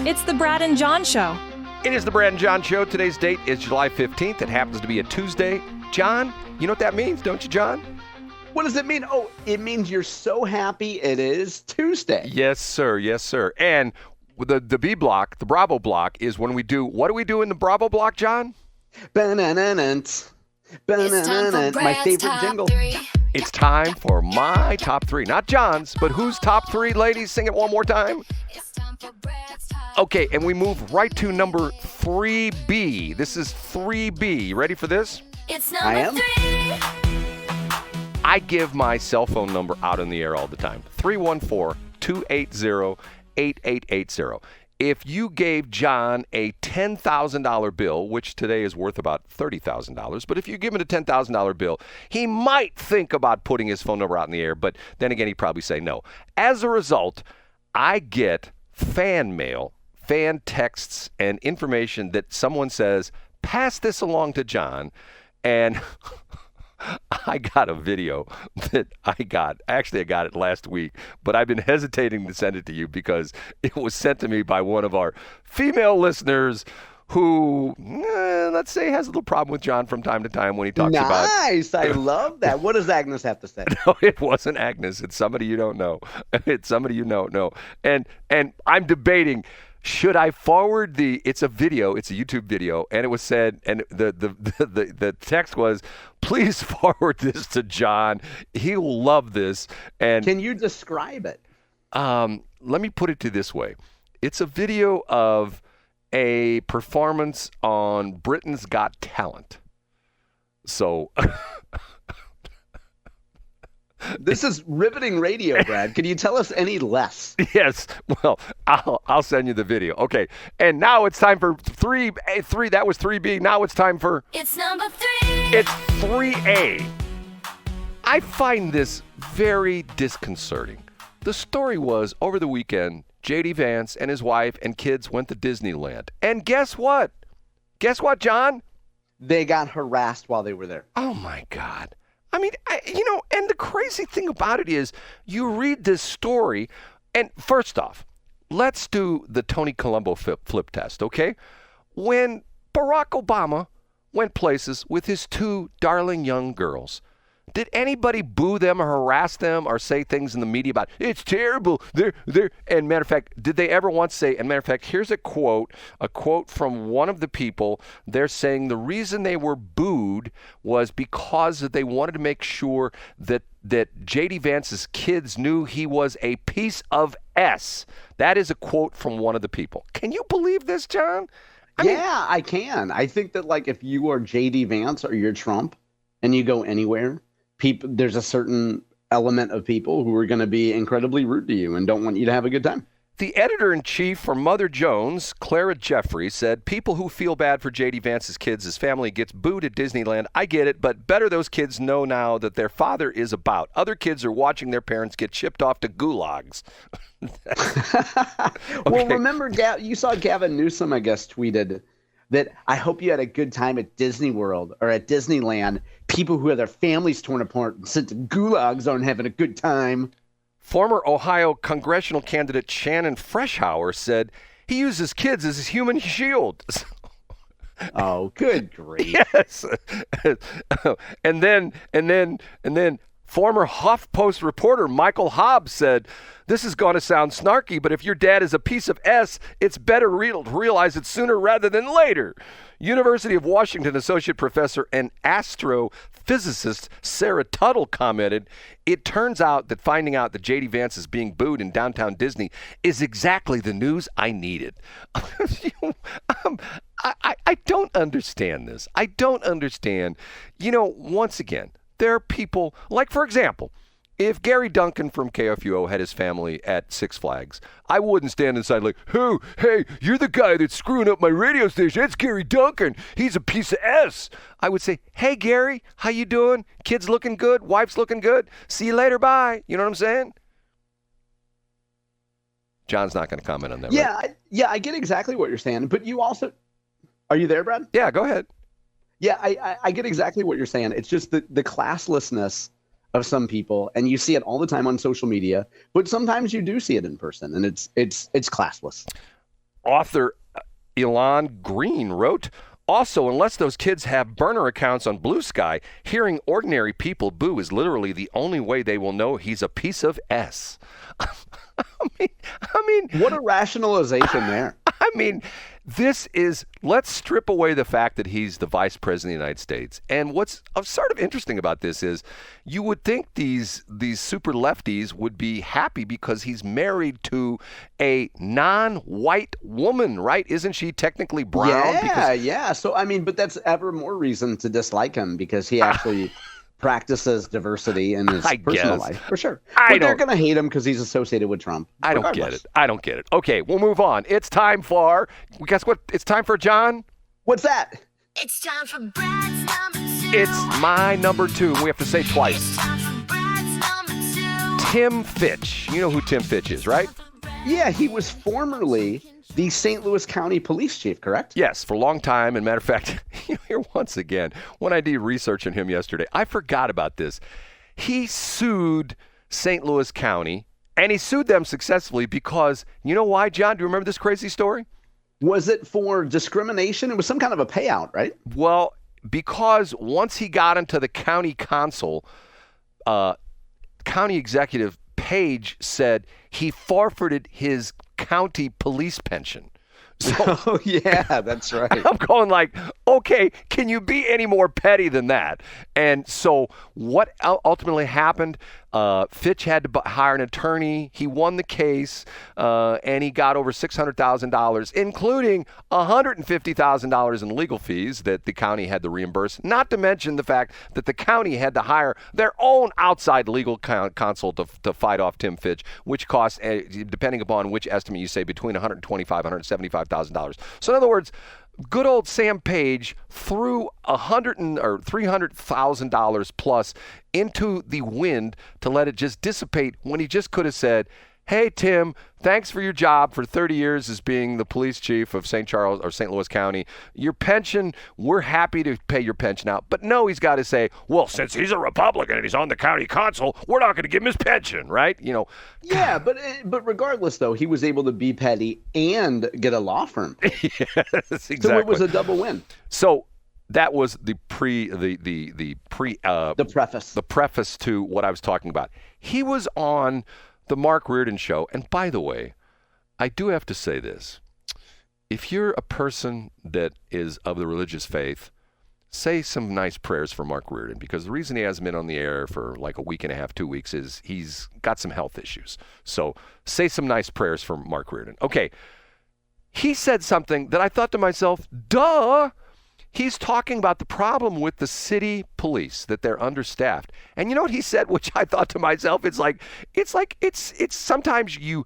It's the Brad and John Show. It is the Brad and John Show. Today's date is July 15th. It happens to be a Tuesday. John, you know what that means, don't you, John? What does it mean? Oh, it means you're so happy it is Tuesday. Yes, sir. Yes, sir. And the B block, the Bravo block, is when we do, what do we do in the Bravo block, John? Ba-na-na-na-nt. Ba-na-na-na-nt. My favorite jingle. It's time for my top three. Not John's, but whose top three, ladies? Sing it one more time. Okay, and we move right to number 3B. This is 3B. You ready for this? It's I number am. 3. I give my cell phone number out in the air all the time. 314-280-8880. If you gave John a $10,000 bill, which today is worth about $30,000, but if you give him a $10,000 bill, he might think about putting his phone number out in the air, but then again, he'd probably say no. As a result, I get fan mail, fan texts, and information that someone says, pass this along to John, and I got a video that I got it last week, but I've been hesitating to send it to you because it was sent to me by one of our female listeners who, let's say, has a little problem with John from time to time when he talks about... Nice. I love that. What does Agnes have to say? No, it wasn't Agnes. It's somebody you don't know. It's somebody you don't know. And I'm debating... Should I forward it's a video, it's a YouTube video, and it was said, and the text was, please forward this to John. He'll love this. And Can you describe it? let me put it to this way. It's a video of a performance on Britain's Got Talent. So... This is riveting radio, Brad. Can you tell us any less? Yes. Well, I'll send you the video. Okay. And now it's time for three. That was 3B. Now it's time for... It's number 3. It's 3A. I find this very disconcerting. The story was, over the weekend, J.D. Vance and his wife and kids went to Disneyland. And guess what? Guess what, John? They got harassed while they were there. Oh, my God. I mean, and the crazy thing about it is you read this story, and first off, let's do the Tony Colombo flip test, okay? When Barack Obama went places with his two darling young girls, did anybody boo them or harass them or say things in the media about, it's terrible, they're, and matter of fact, did they ever once say, and matter of fact, here's a quote from one of the people, they're saying the reason they were booed was because they wanted to make sure that J.D. Vance's kids knew he was a piece of S. That is a quote from one of the people. Can you believe this, John? I can. I think that, like, if you are J.D. Vance or you're Trump and you go anywhere, there's a certain element of people who are going to be incredibly rude to you and don't want you to have a good time. The editor-in-chief for Mother Jones, Clara Jeffrey, said, people who feel bad for J.D. Vance's kids, his family gets booed at Disneyland. I get it, but better those kids know now that their father is about. Other kids are watching their parents get shipped off to gulags. Well, remember, you saw Gavin Newsom, I guess, tweeted that I hope you had a good time at Disney World or at Disneyland. People who have their families torn apart and sent to gulags aren't having a good time. Former Ohio congressional candidate Shannon Freshauer said he uses kids as his human shield. Oh, good grief. Yes. and then former HuffPost reporter Michael Hobbs said, this is going to sound snarky, but if your dad is a piece of S, it's better to realize it sooner rather than later. University of Washington associate professor and astrophysicist Sarah Tuttle commented, it turns out that finding out that J.D. Vance is being booed in downtown Disney is exactly the news I needed. I don't understand this. I don't understand. Once again, there are people, like, for example, if Gary Duncan from KFUO had his family at Six Flags, I wouldn't stand inside like, hey, you're the guy that's screwing up my radio station. It's Gary Duncan. He's a piece of S. I would say, hey, Gary, how you doing? Kids looking good? Wife's looking good? See you later. Bye. You know what I'm saying? John's not going to comment on that. Yeah, right? I get exactly what you're saying. But you also, are you there, Brad? Yeah, go ahead. Yeah, I get exactly what you're saying. It's just the classlessness of some people, and you see it all the time on social media, but sometimes you do see it in person, and it's classless. Author Elon Green wrote, also, unless those kids have burner accounts on Blue Sky, hearing ordinary people boo is literally the only way they will know he's a piece of S. I mean, What a rationalization there. I mean, this is, let's strip away the fact that he's the vice president of the United States. And what's sort of interesting about this is you would think these super lefties would be happy because he's married to a non-white woman, right? Isn't she technically brown? Yeah. So, I mean, but that's ever more reason to dislike him because he actually practices diversity in his personal life, for sure. But they're going to hate him because he's associated with Trump. I don't get it. Okay, we'll move on. It's time for, guess what? It's time for, John? What's that? It's time for Brad's number 2. It's my number 2. We have to say twice. It's time for Brad's number 2. Tim Fitch. You know who Tim Fitch is, right? Yeah, he was formerly the St. Louis County Police Chief, correct? Yes, for a long time. And matter of fact, here once again, when I did research on him yesterday, I forgot about this. He sued St. Louis County, and he sued them successfully because, you know why, John? Do you remember this crazy story? Was it for discrimination? It was some kind of a payout, right? Well, because once he got into the county council, county executive Page said he forfeited his county police pension. So Oh, yeah, that's right. I'm going like, okay, can you be any more petty than that? And so what ultimately happened, Fitch had to hire an attorney. He won the case, and he got over $600,000, including $150,000 in legal fees that the county had to reimburse, not to mention the fact that the county had to hire their own outside legal counsel to fight off Tim Fitch, which cost, depending upon which estimate you say, between $125,000 and $175,000. So in other words, good old Sam Page threw $300,000 plus into the wind to let it just dissipate when he just could have said, hey, Tim, thanks for your job for 30 years as being the police chief of St. Charles or St. Louis County. Your pension, we're happy to pay your pension out. But no, he's got to say, well, since he's a Republican and he's on the county council, we're not going to give him his pension, right? You know. Yeah, but regardless, though, he was able to be petty and get a law firm. Yes, exactly. So it was a double win. So that was the preface to what I was talking about. He was on the Mark Reardon Show. And by the way, I do have to say this. If you're a person that is of the religious faith, say some nice prayers for Mark Reardon, because the reason he hasn't been on the air for like a week and a half, 2 weeks is he's got some health issues. So say some nice prayers for Mark Reardon. Okay. He said something that I thought to myself, duh. He's talking about the problem with the city police, that they're understaffed. And you know what he said, which I thought to myself, it's sometimes you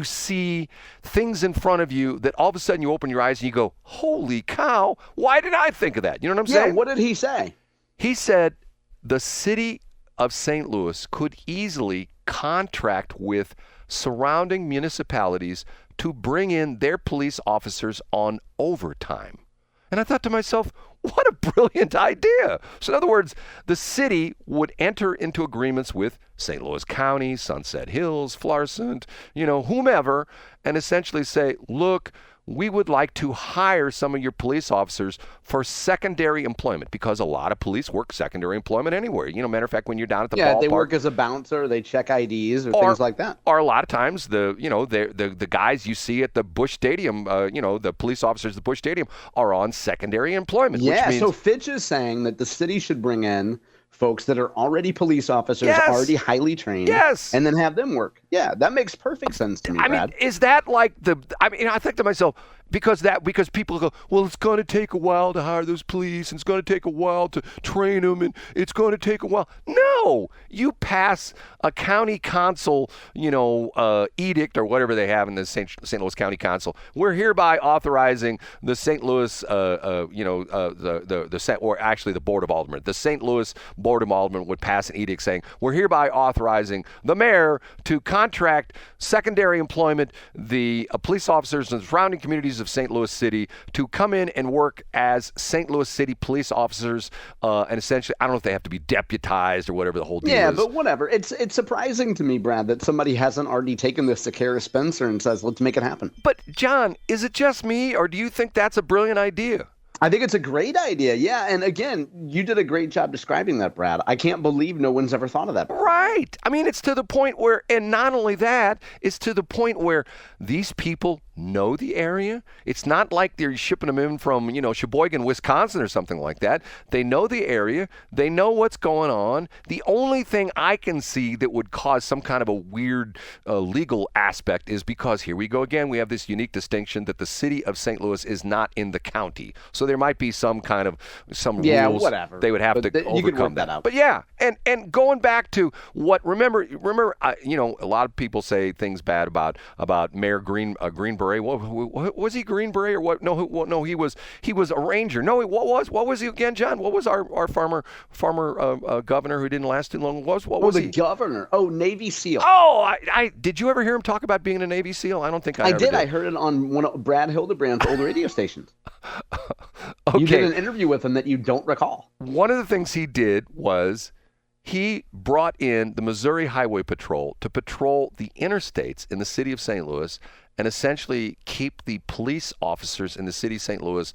see things in front of you that all of a sudden you open your eyes and you go, holy cow, why didn't I think of that? You know what I'm saying? Yeah, what did he say? He said the city of St. Louis could easily contract with surrounding municipalities to bring in their police officers on overtime. And I thought to myself, what a brilliant idea. So in other words, the city would enter into agreements with St. Louis County, Sunset Hills, Florissant, whomever, and essentially say, look, we would like to hire some of your police officers for secondary employment, because a lot of police work secondary employment anywhere. Matter of fact, when you're down at the ballpark, they work as a bouncer, they check IDs or things like that. Or a lot of times the guys you see at the Busch Stadium, the police officers at the Busch Stadium are on secondary employment. Yeah, which means, so Fitch is saying that the city should bring in folks that are already police officers, already highly trained, and then have them work. Yeah, that makes perfect sense to me, Brad. Is that like I think to myself, because people go, well, it's going to take a while to hire those police, and it's going to take a while to train them, and it's going to take a while. No, you pass a county council, edict or whatever they have in the St. Louis County Council. We're hereby authorizing the St. Louis, or actually the Board of Aldermen. The St. Louis Board of Aldermen would pass an edict saying, we're hereby authorizing the mayor to contract secondary employment, the police officers in the surrounding communities employees of St. Louis City to come in and work as St. Louis City police officers, and essentially, I don't know if they have to be deputized or whatever the whole deal Yeah, is. but whatever. It's surprising to me, Brad, that somebody hasn't already taken this to Kara Spencer and says, let's make it happen. But John, is it just me, or do you think that's a brilliant idea? I think it's a great idea. Yeah. And again, you did a great job describing that, Brad. I can't believe no one's ever thought of that. Right. I mean, it's to the point where, and not only that, it's to the point where these people know the area. It's not like they're shipping them in from, Sheboygan, Wisconsin or something like that. They know the area. They know what's going on. The only thing I can see that would cause some kind of a weird legal aspect is because, here we go again, we have this unique distinction that the city of St. Louis is not in the county. So there might be some rules whatever. they would have But to you could overcome work that out. But yeah, and going back to what, remember, a lot of people say things bad about Mayor Green Beret. What was he, Green Beret or what? No, he was a ranger. No, what was he again, John? What was our former governor who didn't last too long? What was the he? governor. Oh, Navy SEAL. Oh, I did you ever hear him talk about being a Navy SEAL? I don't think I ever did. did. I heard it on one of Brad Hildebrand's old radio stations. Okay. You did an interview with him that you don't recall. One of the things he did was he brought in the Missouri Highway Patrol to patrol the interstates in the city of St. Louis and essentially keep the police officers in the city of St. Louis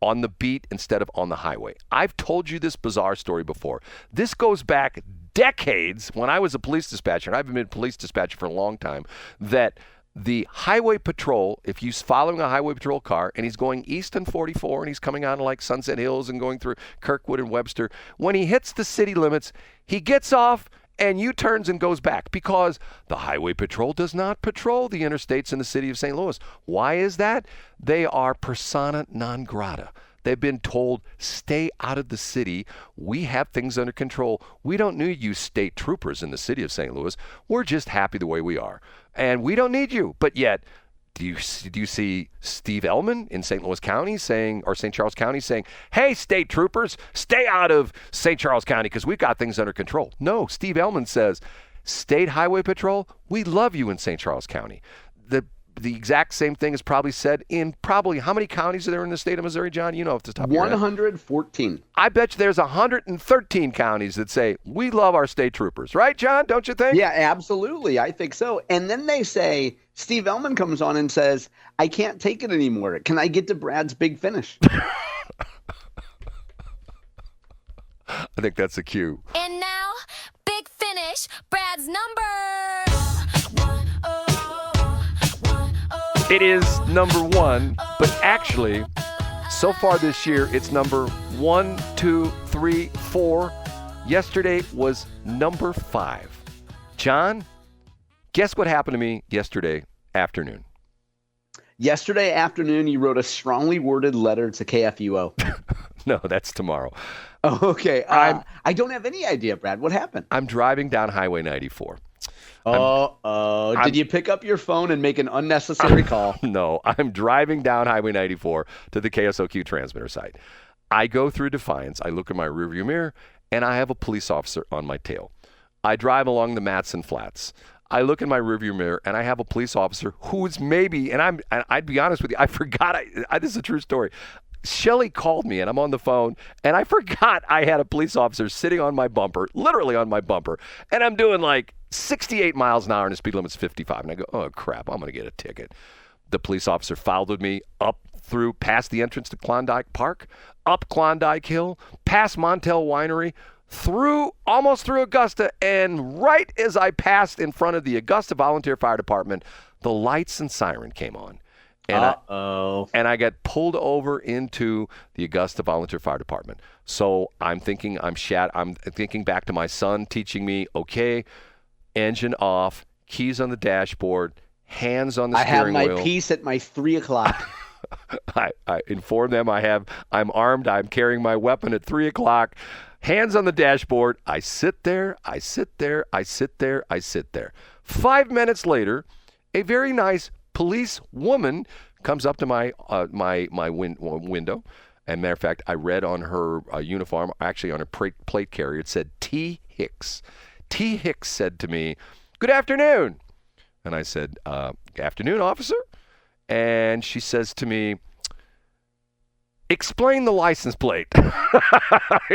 on the beat instead of on the highway. I've told you this bizarre story before. This goes back decades when I was a police dispatcher, and I've been a police dispatcher for a long time, that the highway patrol, if he's following a highway patrol car and he's going east on 44 and he's coming out of like Sunset Hills and going through Kirkwood and Webster, when he hits the city limits, he gets off and U-turns and goes back because the highway patrol does not patrol the interstates in the city of St. Louis. Why is that? They are persona non grata. They've been told, stay out of the city. We have things under control. We don't need you state troopers in the city of St. Louis. We're just happy the way we are. And we don't need you. But yet, do you see Steve Ellman in St. Louis County saying, or St. Charles County saying, hey, state troopers, stay out of St. Charles County because we've got things under control? No, Steve Ellman says, State Highway Patrol, we love you in St. Charles County. The exact same thing is probably said in how many counties are there in the state of Missouri, John? You know off the top of your head. 114. I bet you there's 113 counties that say, we love our state troopers. Right, John? Don't you think? Yeah, absolutely. I think so. And then they say, Steve Ellman comes on and says, I can't take it anymore. Can I get to Brad's big finish? I think that's a cue. And now, big finish, Brad's number. It is number 1, but actually, so far this year, it's number 1, 2, 3, 4. Yesterday was number 5. John, guess what happened to me yesterday afternoon? Yesterday afternoon, you wrote a strongly worded letter to KFUO. No, that's tomorrow. Oh, okay. I don't have any idea, Brad. What happened? I'm driving down Highway 94. Did you pick up your phone and make an unnecessary call? No, I'm driving down Highway 94 to the KSOQ transmitter site. I go through Defiance. I look in my rearview mirror, and I have a police officer on my tail. I drive along the Matson Flats. I look in my rearview mirror, and I have a police officer who's maybe, and I'd be honest with you, I forgot. This is a true story. Shelly called me, and I'm on the phone, and I forgot I had a police officer sitting on my bumper, literally on my bumper, and I'm doing like 68 miles an hour, and the speed limit's 55. And I go, oh, crap, I'm going to get a ticket. The police officer followed me up through, past the entrance to Klondike Park, up Klondike Hill, past Montel Winery, almost through Augusta, and right as I passed in front of the Augusta Volunteer Fire Department, the lights and siren came on. And I got pulled over into the Augusta Volunteer Fire Department. So I'm thinking I'm thinking back to my son teaching me, okay, engine off, keys on the dashboard, hands on the steering wheel. I have my piece at my 3 o'clock. I inform them I'm armed. I'm carrying my weapon at 3 o'clock. Hands on the dashboard. I sit there. 5 minutes later, a very nice police woman comes up to my window. And matter of fact, I read on her uniform, actually on a plate carrier, it said T. Hicks. T. Hicks said to me, "Good afternoon." And I said, "Afternoon, officer." and she says to me, explain the license plate.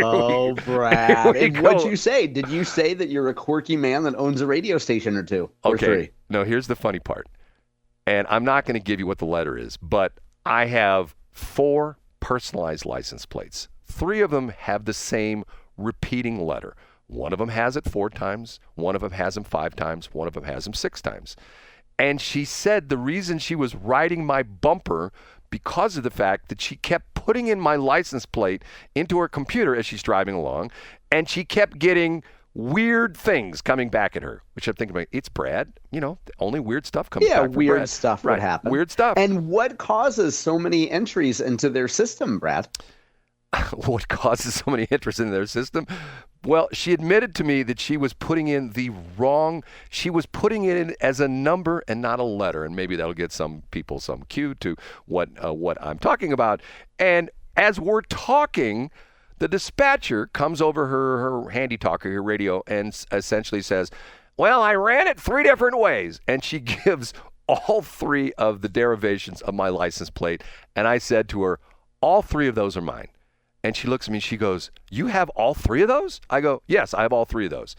Oh, Brad. Here we And what'd go. you say? Did you say that you're a quirky man that owns a radio station or two? Or Okay. three? No, here's the funny part. And I'm not going to give you what the letter is, but I have 4 personalized license plates. 3 of them have the same repeating letter. One of them has it 4 times. One of them has them 5 times. One of them has them 6 times. And she said the reason she was writing my bumper because of the fact that she kept putting in my license plate into her computer as she's driving along, and she kept getting weird things coming back at her, which I'm thinking about, it's Brad, only weird stuff comes Yeah, back from weird Brad. stuff Right, would happen. Weird stuff. And what causes so many entries into their system, Brad? What causes so many interest in their system? Well, she admitted to me that she was putting in she was putting it in as a number and not a letter. And maybe that'll get some people some cue to what I'm talking about. And as we're talking, the dispatcher comes over her handy talker, her radio, and essentially says, well, I ran it 3 different ways. And she gives all 3 of the derivations of my license plate. And I said to her, all 3 of those are mine. And she looks at me and she goes, you have all 3 of those? I go, yes, I have all 3 of those.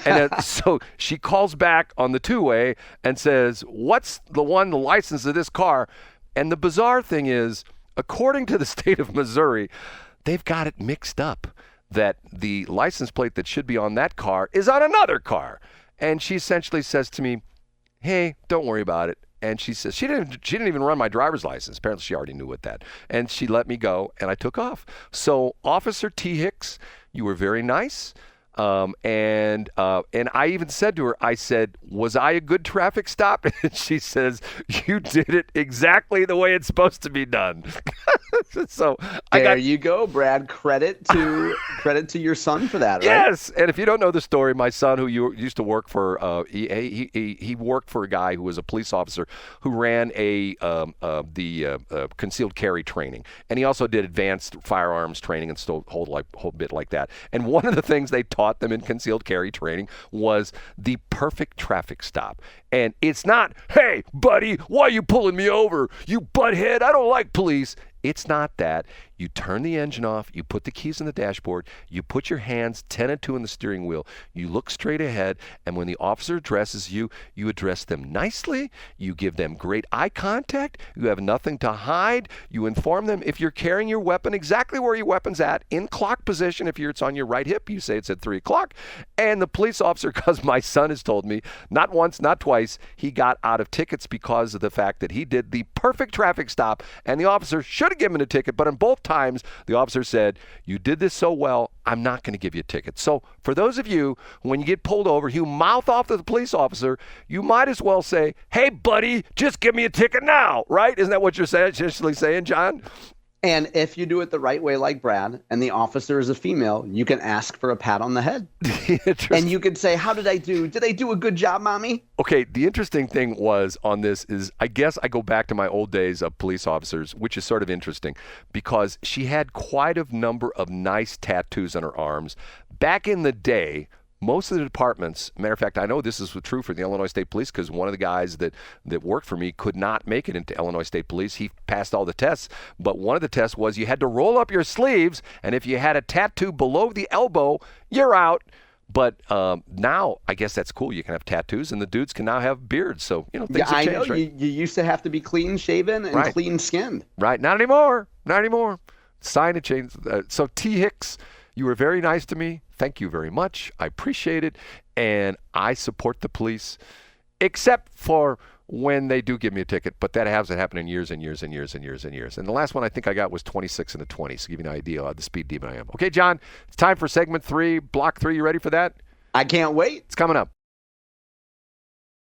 And so she calls back on the 2-way and says, what's the license of this car? And the bizarre thing is, according to the state of Missouri, they've got it mixed up that the license plate that should be on that car is on another car. And she essentially says to me, hey, don't worry about it. And she says she didn't even run my driver's license. Apparently, she already knew what that. And she let me go, and I took off. So, Officer T. Hicks, you were very nice. And I even said to her, I said, was I a good traffic stop? And she says, you did it exactly the way it's supposed to be done. So There you go, Brad. Credit to your son for that, right? Yes, and if you don't know the story, my son, who used to work for, he worked for a guy who was a police officer who ran the concealed carry training, and he also did advanced firearms training and whole bit like that. And one of the things they taught them in concealed carry training was the perfect traffic stop. And it's not, hey, buddy, why are you pulling me over? You butthead, I don't like police. It's not that. You turn the engine off, you put the keys in the dashboard, you put your hands 10 and 2 in the steering wheel, you look straight ahead, and when the officer addresses you, you address them nicely, you give them great eye contact, you have nothing to hide, you inform them if you're carrying your weapon exactly where your weapon's at, in clock position. If it's on your right hip, you say it's at 3 o'clock. And the police officer, because my son has told me, not once, not twice, he got out of tickets because of the fact that he did the perfect traffic stop, and the officer should have given him a ticket, but on both times, the officer said, you did this so well, I'm not going to give you a ticket. So for those of you, when you get pulled over, you mouth off to the police officer, you might as well say, hey, buddy, just give me a ticket now, right? Isn't that what you're essentially saying, John? And if you do it the right way, like Brad, and the officer is a female, you can ask for a pat on the head. And you can say, how did I do? Did I do a good job, mommy? Okay, the interesting thing was on this is, I guess I go back to my old days of police officers, which is sort of interesting because she had quite a number of nice tattoos on her arms. Back in the day, most of the departments, matter of fact, I know this is true for the Illinois State Police because one of the guys that worked for me could not make it into Illinois State Police. He passed all the tests, but one of the tests was you had to roll up your sleeves, and if you had a tattoo below the elbow, you're out. But now, I guess that's cool. You can have tattoos, and the dudes can now have beards. So, things have I changed, know. right? You used to have to be clean shaven and Right. clean skinned. Right. Not anymore. Not anymore. Sign it changed. So T. Hicks, you were very nice to me. Thank you very much. I appreciate it. And I support the police, except for when they do give me a ticket. But that hasn't happened in years and years and years and years and years. And the last one I think I got was 26 and a 20. So give you an idea of the speed demon I am. Okay, John, it's time for segment 3, block 3. You ready for that? I can't wait. It's coming up.